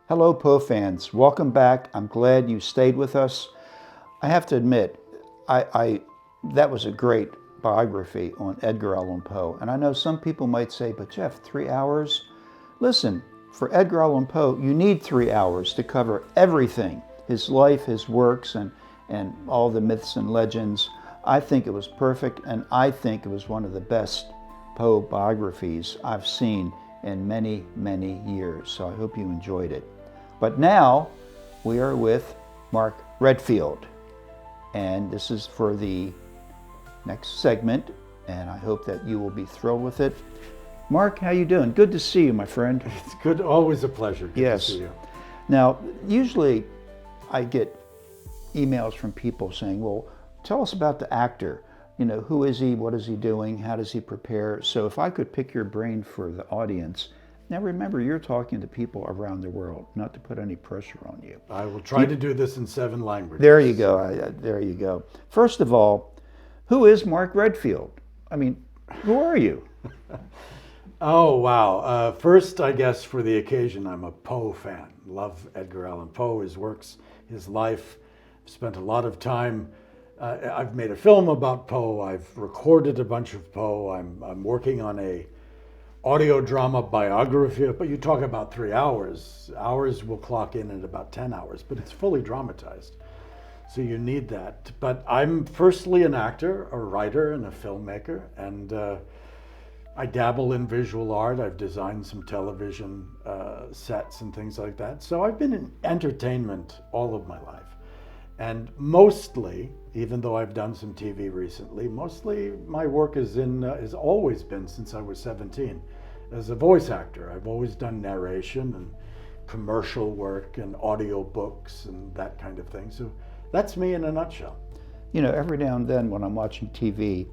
Hello, Poe fans. Welcome back. I'm glad you stayed with us. I have to admit, I that was a great biography on Edgar Allan Poe. And I know some people might say, but Jeff, 3 hours? Listen, for Edgar Allan Poe, you need 3 hours to cover everything, his life, his works, and all the myths and legends. I think it was perfect, and I think it was one of the best Poe biographies I've seen in many, many years. So I hope you enjoyed it. But now we are with Mark Redfield, and this is for the next segment, and I hope that you will be thrilled with it. Mark, how you doing? Good to see you, my friend. It's good, always a pleasure. Good Yes. to see you. Now, usually I get emails from people saying, well, tell us about the actor. You know, who is he? What is he doing? How does he prepare? So if I could pick your brain for the audience. Now remember, you're talking to people around the world, not to put any pressure on you. I will try to do this in 7 languages. There you go. There you go. First of all, who is Mark Redfield? I mean, who are you? Oh, wow. First, I guess for the occasion, I'm a Poe fan. Love Edgar Allan Poe, his works, his life. Spent a lot of time. I've made a film about Poe. I've recorded a bunch of Poe. I'm working on a audio drama biography, but you talk about 3 hours. Hours will clock in at about 10 hours, but it's fully dramatized. So you need that. But I'm firstly an actor, a writer, and a filmmaker, and I dabble in visual art. I've designed some television sets and things like that. So I've been in entertainment all of my life. And mostly, even though I've done some TV recently, mostly my work has always been since I was 17 as a voice actor. I've always done narration and commercial work and audio books and that kind of thing. So that's me in a nutshell. You know, every now and then when I'm watching TV,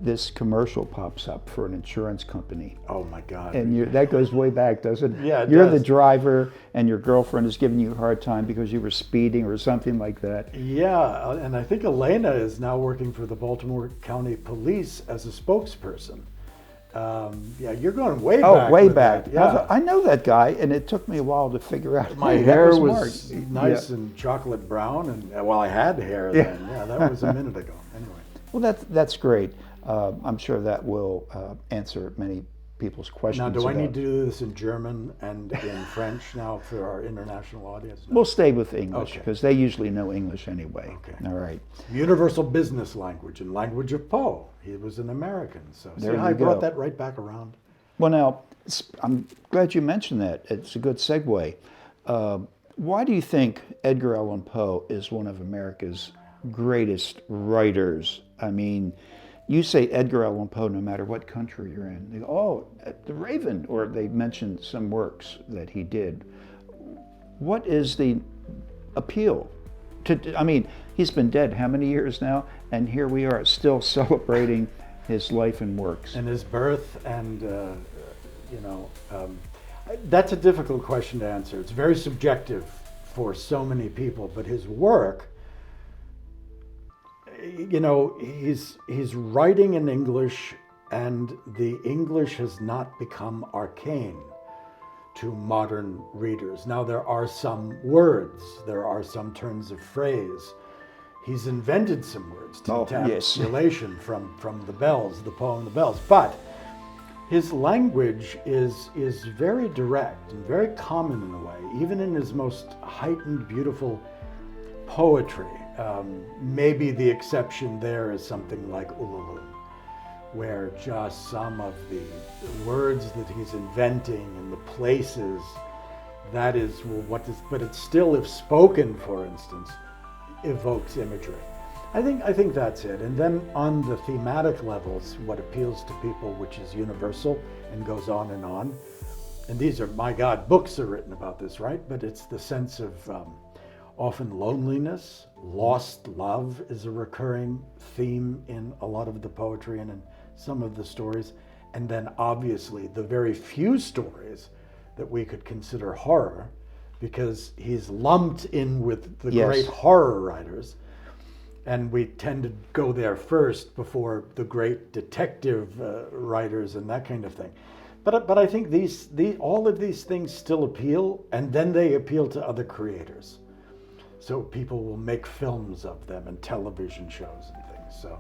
this commercial pops up for an insurance company. Oh my God. And that goes way back, doesn't it? Yeah, it You're does. the driver and your girlfriend is giving you a hard time because you were speeding or something like that. Yeah, and I think Elena is now working for the Baltimore County Police as a spokesperson. Yeah, you're going way back. Oh, way with back. that. Yeah. I know that guy, and it took me a while to figure out. My hey, that hair Mark. was nice and chocolate brown, and well, I had hair then. Yeah, that was a minute ago. Anyway. Well, that's great. I'm sure that will answer many people's questions. Now, do I about- need to do this in German and in French now for our international audience? No. We'll stay with English Okay. because they usually know English anyway. Okay. All right. Universal business language and language of Poe. He was an American, so There see how you I brought go. that right back around. Well, now, I'm glad you mentioned that. It's a good segue. Why do you think Edgar Allan Poe is one of America's greatest writers? I mean, you say Edgar Allan Poe no matter what country you're in. They go, oh, The Raven, or they mention some works that he did. What is the appeal? I mean, he's been dead how many years now? And here we are still celebrating his life and works. And his birth, and that's a difficult question to answer. It's very subjective for so many people, but his work, he's writing in English, and the English has not become arcane to modern readers. Now, there are some words, there are some turns of phrase. He's invented some words to encapsulation from the bells, the poem, the bells. But his language is very direct and very common in a way, even in his most heightened, beautiful poetry. Maybe the exception there is something like Ullaloo, where just some of the words that he's inventing and the places, that is but it's still, if spoken, for instance, evokes imagery. I think that's it. And then on the thematic levels, what appeals to people, which is universal and goes on, and these are, my God, books are written about this, right? But it's the sense of often loneliness, lost love is a recurring theme in a lot of the poetry and in some of the stories. And then obviously the very few stories that we could consider horror, because he's lumped in with the great horror writers. And we tend to go there first before the great detective writers and that kind of thing. But I think all of these things still appeal, and then they appeal to other creators. So people will make films of them and television shows and things. So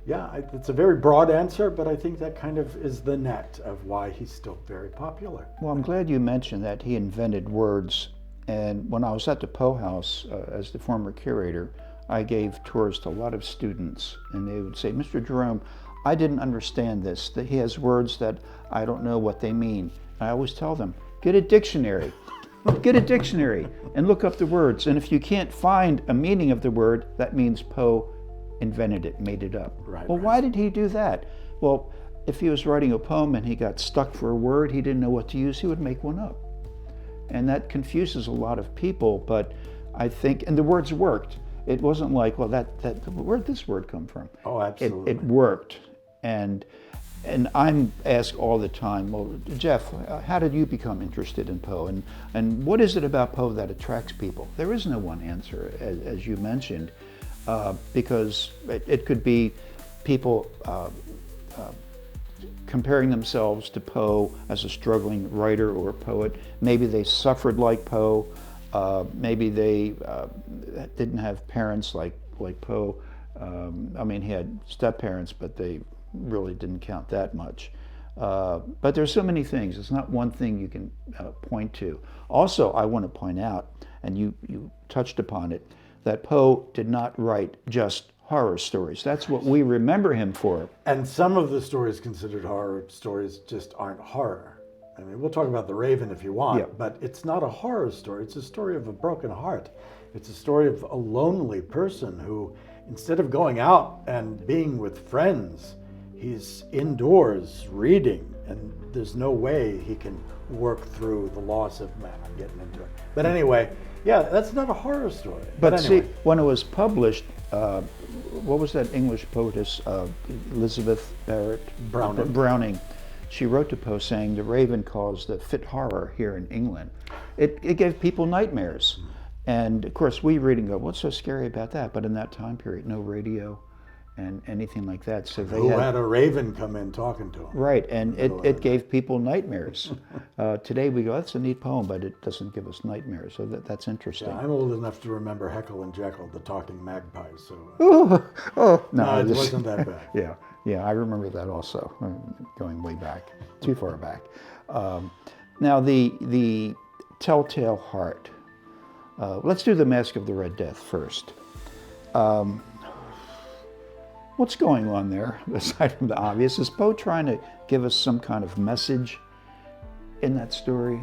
yeah, it's a very broad answer, but I think that kind of is the net of why he's still very popular. Well, I'm glad you mentioned that he invented words. And when I was at the Poe House as the former curator, I gave tours to a lot of students, and they would say, Mr. Jerome, I didn't understand this, that he has words that I don't know what they mean. And I always tell them, get a dictionary. Get a dictionary and look up the words. And if you can't find a meaning of the word, that means Poe invented it, made it up. Right, Well, right. why did he do that? Well, if he was writing a poem and he got stuck for a word, he didn't know what to use, he would make one up. And that confuses a lot of people, but I think, and the words worked. It wasn't like, well, where'd this word come from? Oh, absolutely. It worked. And I'm asked all the time, well, Jeff, how did you become interested in Poe? And what is it about Poe that attracts people? There is no one answer, as you mentioned, because it could be people comparing themselves to Poe as a struggling writer or poet. Maybe they suffered like Poe. Maybe they didn't have parents like Poe. I mean, he had step-parents, but they really didn't count that much. But there's so many things. It's not one thing you can point to. Also, I want to point out, and you touched upon it, that Poe did not write just horror stories. That's what we remember him for. And some of the stories considered horror stories just aren't horror. I mean, we'll talk about The Raven if you want, Yeah. but it's not a horror story. It's a story of a broken heart. It's a story of a lonely person who, instead of going out and being with friends, he's indoors reading, and there's no way he can work through the loss of man. I'm getting into it. But anyway, yeah, that's not a horror story. But anyway. see, when it was published, what was that English poetess, Elizabeth Barrett Browning. She wrote to Poe saying the Raven caused a fit horror here in England. It gave people nightmares. And of course, we read and go, what's so scary about that? But in that time period, no radio and anything like that. So they Who had a raven come in talking to him? right, and it gave people nightmares. Today we go, that's a neat poem, but it doesn't give us nightmares. So that's interesting. Yeah, I'm old enough to remember Heckle and Jekyll, the talking magpies. So No, it this- wasn't that bad. Yeah, I remember that also, going way back, too far back. Now the Telltale Heart. Let's do the Mask of the Red Death first. What's going on there, aside from the obvious? Is Poe trying to give us some kind of message in that story?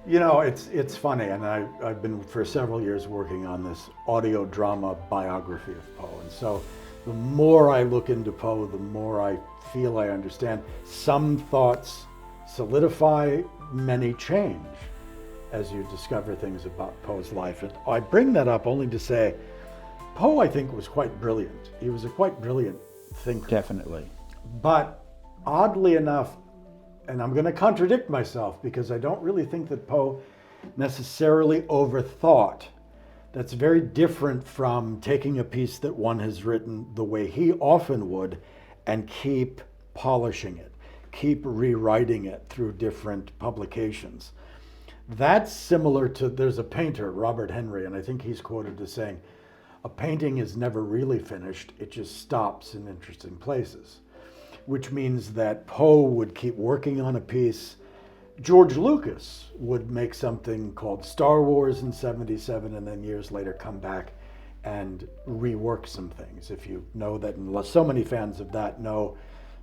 You know, it's funny, and I've been for several years working on this audio drama biography of Poe, and so the more I look into Poe, the more I feel I understand. Some thoughts solidify, many change as you discover things about Poe's life. And I bring that up only to say, Poe, I think, was quite brilliant. He was a quite brilliant thinker. Definitely. But oddly enough, and I'm going to contradict myself because I don't really think that Poe necessarily overthought. That's very different from taking a piece that one has written the way he often would and keep polishing it, keep rewriting it through different publications. That's similar to, there's a painter, Robert Henry, and I think he's quoted as saying, a painting is never really finished, it just stops in interesting places. Which means that Poe would keep working on a piece. George Lucas would make something called Star Wars in '77 and then years later come back and rework some things. If you know that, and so many fans of that know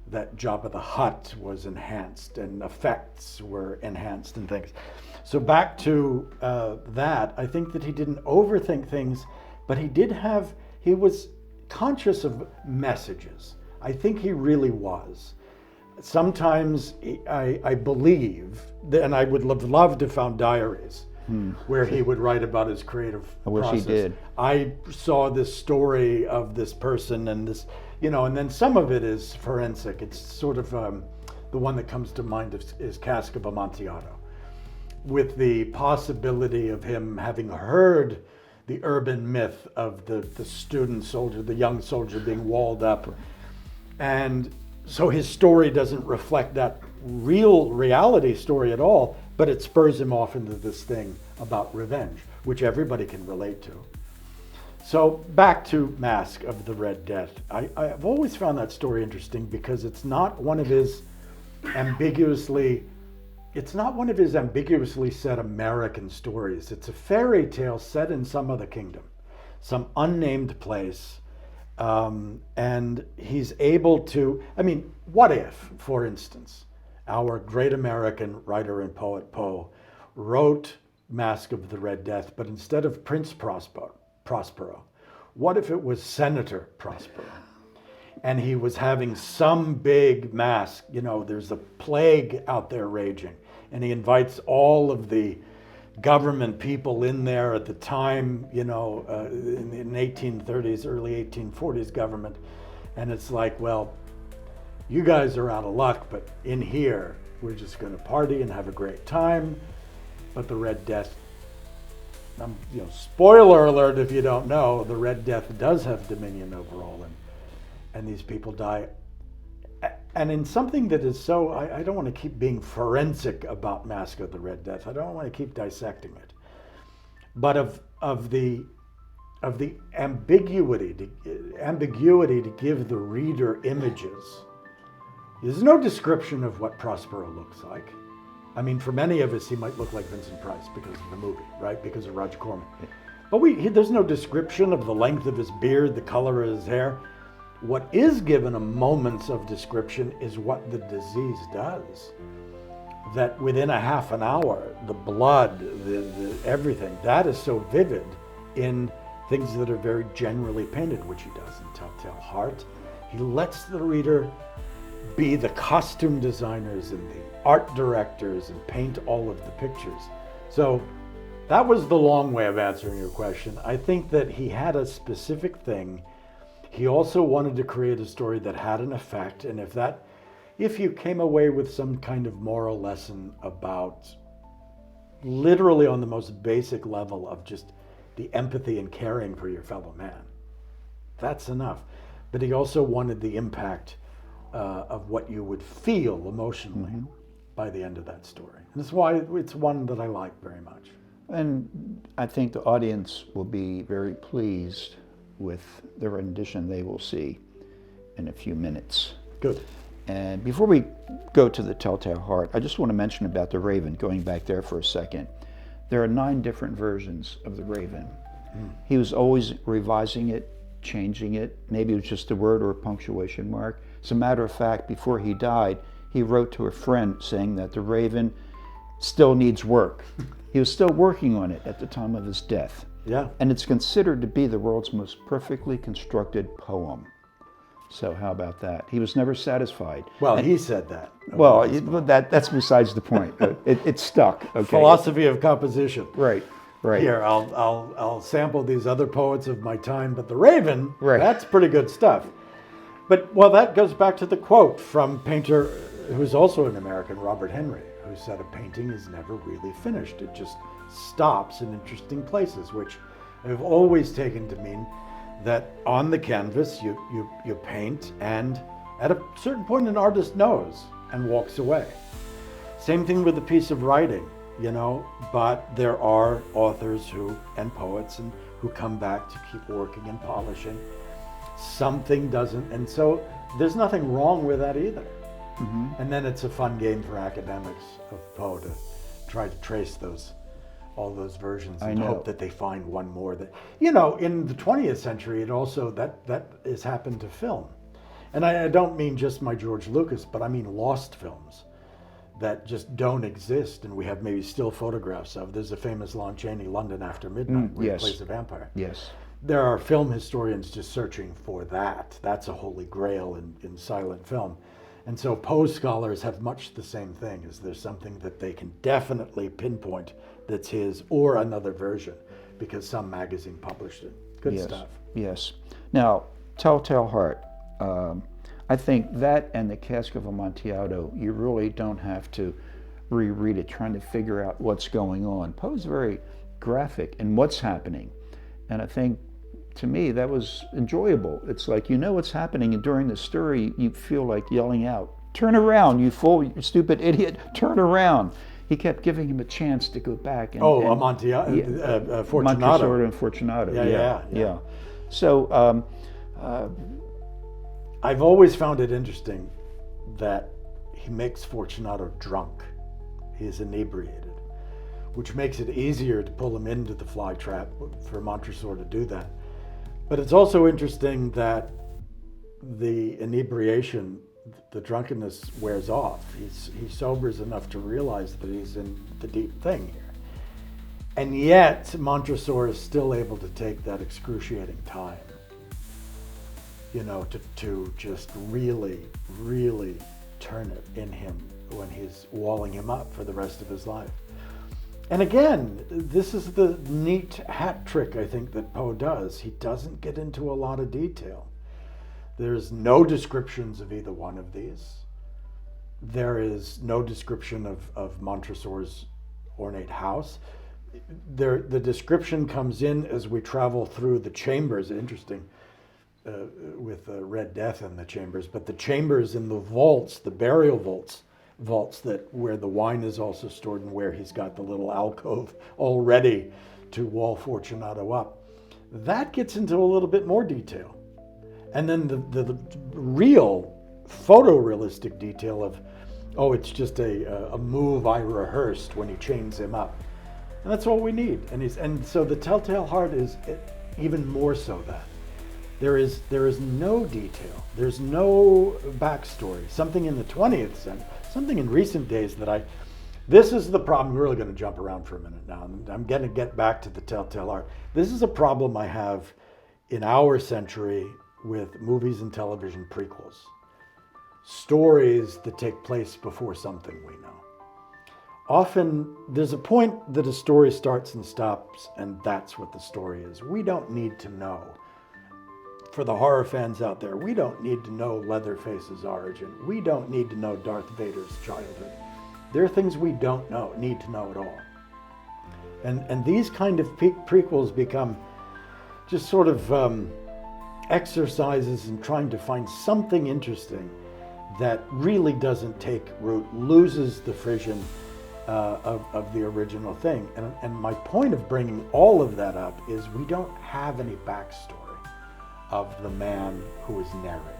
that Jabba the Hutt was enhanced and effects were enhanced and things. So back to that, I think that he didn't overthink things, but he was conscious of messages. I think he really was. Sometimes I believe, and I would have loved to have found diaries where he would write about his creative I wish process. he did. I saw this story of this person and this, and then some of it is forensic. It's sort of the one that comes to mind is Cask of Amontillado, with the possibility of him having heard the urban myth of the student soldier, the young soldier being walled up. And so his story doesn't reflect that real reality story at all, but it spurs him off into this thing about revenge, which everybody can relate to. So back to Mask of the Red Death. I've always found that story interesting because it's not one of his ambiguously set American stories. It's a fairy tale set in some other kingdom, some unnamed place. And he's able to, what if, for instance, our great American writer and poet Poe wrote Mask of the Red Death, but instead of Prince Prospero, what if it was Senator Prospero? And he was having some big mask, there's a plague out there raging, and he invites all of the government people in there at the time, in 1830s, early 1840s government. And it's like, well, you guys are out of luck, but in here, we're just going to party and have a great time. But the Red Death, spoiler alert if you don't know, the Red Death does have dominion over all, and these people die. And in something that is so, I don't want to keep being forensic about Mask of the Red Death. I don't want to keep dissecting it. But of the ambiguity to give the reader images. There's no description of what Prospero looks like. For many of us, he might look like Vincent Price because of the movie, right? Because of Roger Corman. But there's no description of the length of his beard, the color of his hair. What is given a moments of description is what the disease does. That within a half an hour, the blood, the everything, that is so vivid in things that are very generally painted, which he does in Telltale Heart. He lets the reader be the costume designers and the art directors and paint all of the pictures. So that was the long way of answering your question. I think that he had a specific thing. He also wanted to create a story that had an effect, and if you came away with some kind of moral lesson about, literally on the most basic level of just the empathy and caring for your fellow man, that's enough. But he also wanted the impact of what you would feel emotionally by the end of that story. And that's why it's one that I like very much. And I think the audience will be very pleased with the rendition they will see in a few minutes. Good. And before we go to the Telltale Heart, I just want to mention about the Raven, going back there for a second. There are 9 different versions of the Raven. He was always revising it, changing it. Maybe it was just a word or a punctuation mark. As a matter of fact, before he died, he wrote to a friend saying that the Raven still needs work. He was still working on it at the time of his death. Yeah. And it's considered to be the world's most perfectly constructed poem. So how about that? He was never satisfied. Well, he said that. Well, that's besides the point. It stuck. Okay. Philosophy of composition. Right. Here, I'll sample these other poets of my time, but the Raven, right, that's pretty good stuff. But, well, that goes back to the quote from painter who's also an American, Robert Henry, who said a painting is never really finished. It just stops in interesting places, which I've always taken to mean that on the canvas you paint, and at a certain point an artist knows and walks away. Same thing with a piece of writing, but there are authors and poets who come back to keep working and polishing. Something doesn't, and so there's nothing wrong with that either. And then it's a fun game for academics of Poe to try to trace all those versions and hope that they find one more that, in the 20th century, it also, that has happened to film. And I don't mean just my George Lucas, but I mean lost films that just don't exist, and we have maybe still photographs of. There's a famous Lon Chaney, London After Midnight, where he plays a vampire. Yes. There are film historians just searching for that. That's a holy grail in silent film. And so Poe scholars have much the same thing. Is there something that they can definitely pinpoint that's his, or another version, because some magazine published it. Good stuff. Yes. Now, Telltale Heart. I think that and the Cask of Amontillado, you really don't have to reread it trying to figure out what's going on. Poe's very graphic in what's happening. And I think, to me, that was enjoyable. It's like, what's happening, and during the story, you feel like yelling out turn around, you fool, you stupid idiot, turn around. He kept giving him a chance to go back. And, Fortunato. Montresor and Fortunato. Yeah. So I've always found it interesting that he makes Fortunato drunk. He is inebriated, which makes it easier to pull him into the fly trap for Montresor to do that. But it's also interesting that the inebriation, the drunkenness wears off. He sobers enough to realize that he's in the deep thing here. And yet, Montresor is still able to take that excruciating time, to just really, really turn it in him when he's walling him up for the rest of his life. And again, this is the neat hat trick I think that Poe does. He doesn't get into a lot of detail. There's no descriptions of either one of these. There is no description of Montresor's ornate house. The description comes in as we travel through the chambers. Interesting, with Red Death in the chambers, but the chambers in the vaults, the burial vaults that where the wine is also stored and where he's got the little alcove all ready to wall Fortunato up. That gets into a little bit more detail. And then the real photorealistic detail of, it's just a move I rehearsed when he chains him up. And that's all we need. And so the Telltale Heart is even more so that. There is no detail. There's no backstory. Something in the 20th century, something in recent days this is the problem. We're really going to jump around for a minute now. I'm going to get back to the Telltale Heart. This is a problem I have in our century with movies and television prequels. Stories that take place before something we know. Often there's a point that a story starts and stops, and that's what the story is. We don't need to know. For the horror fans out there, we don't need to know Leatherface's origin. We don't need to know Darth Vader's childhood. There are things we don't need to know at all. And these kind of prequels become just sort of exercises in trying to find something interesting that really doesn't take root, loses the frisson of the original thing. And my point of bringing all of that up is we don't have any backstory of the man who is narrating.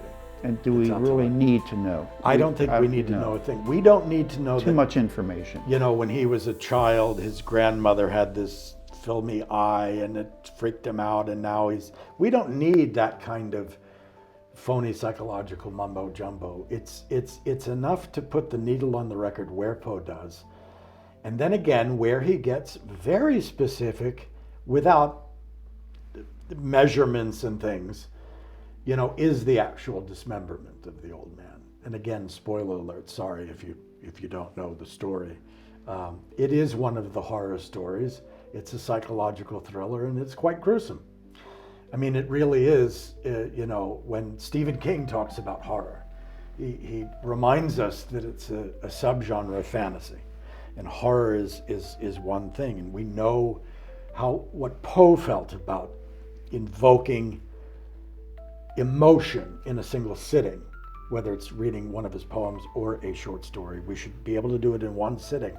And do we really need to know? I don't think we need to know a thing. We don't need to know too much information. When he was a child, his grandmother had this filmy eye and it freaked him out, and now we don't need that kind of phony psychological mumbo jumbo. It's enough to put the needle on the record where Poe does. And then again, where he gets very specific without measurements and things, is the actual dismemberment of the old man. And again, spoiler alert, sorry if you don't know the story. It is one of the horror stories. It's a psychological thriller, and it's quite gruesome. I mean, it really is, when Stephen King talks about horror, he reminds us that it's a subgenre of fantasy. And horror is one thing. And we know what Poe felt about invoking emotion in a single sitting, whether it's reading one of his poems or a short story. We should be able to do it in one sitting.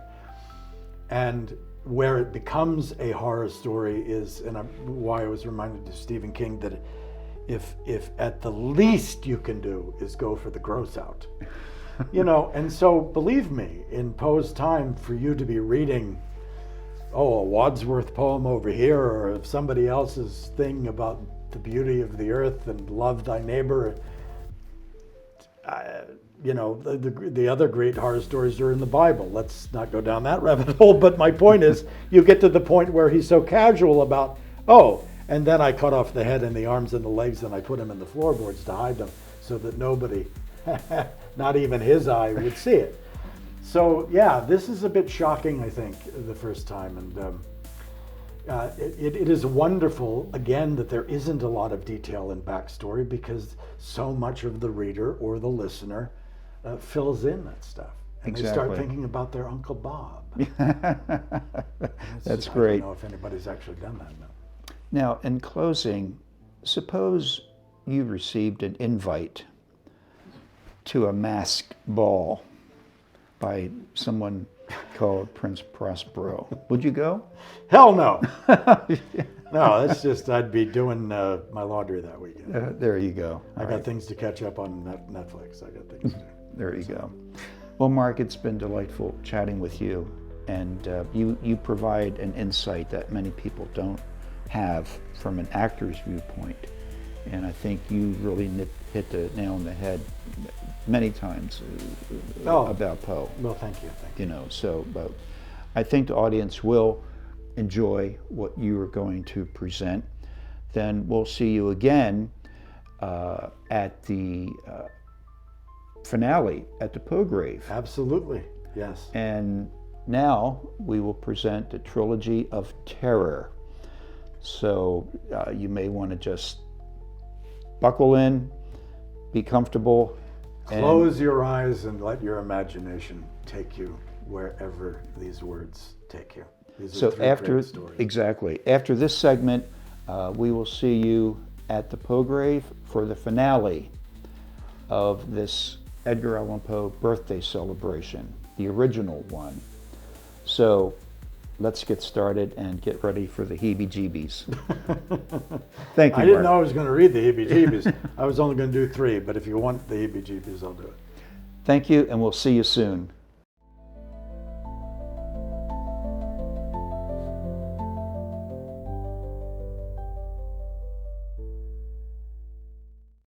And where it becomes a horror story is, and why I was reminded of Stephen King, that if at the least you can do is go for the gross out. And so believe me, in Poe's time, for you to be reading a Wadsworth poem over here, or if somebody else's thing about the beauty of the earth and love thy neighbor, the other great horror stories are in the Bible. Let's not go down that rabbit hole, but my point is, you get to the point where he's so casual about, and then I cut off the head and the arms and the legs and I put them in the floorboards to hide them so that nobody, not even his eye, would see it. So yeah, this is a bit shocking, I think, the first time. And it is wonderful, again, that there isn't a lot of detail in backstory, because so much of the reader or the listener fills in that stuff. And they start thinking about their Uncle Bob. That's great. I don't know if anybody's actually done that. No. Now, in closing, suppose you received an invite to a masked ball by someone called Prince Prospero. Would you go? Hell no. No, that's just, I'd be doing my laundry that weekend. There you go. I got things to catch up on Netflix. I got things to do. There you go. Well, Mark, it's been delightful chatting with you, and you provide an insight that many people don't have from an actor's viewpoint, and I think you really hit the nail on the head many times about Poe. Well, thank you. You know, so but I think the audience will enjoy what you are going to present. Then we'll see you again at the finale at the Poe grave. Absolutely, yes. And now we will present the Trilogy of Terror. So you may want to just buckle in, be comfortable. Close your eyes and let your imagination take you wherever these words take you. These are three great stories. Exactly. After this segment, we will see you at the Poe grave for the finale of this Edgar Allan Poe birthday celebration, the original one. So let's get started and get ready for the heebie-jeebies. Thank you, I didn't Mark. know I was going to read the heebie-jeebies. I was only going to do 3, but if you want the heebie-jeebies, I'll do it. Thank you, and we'll see you soon.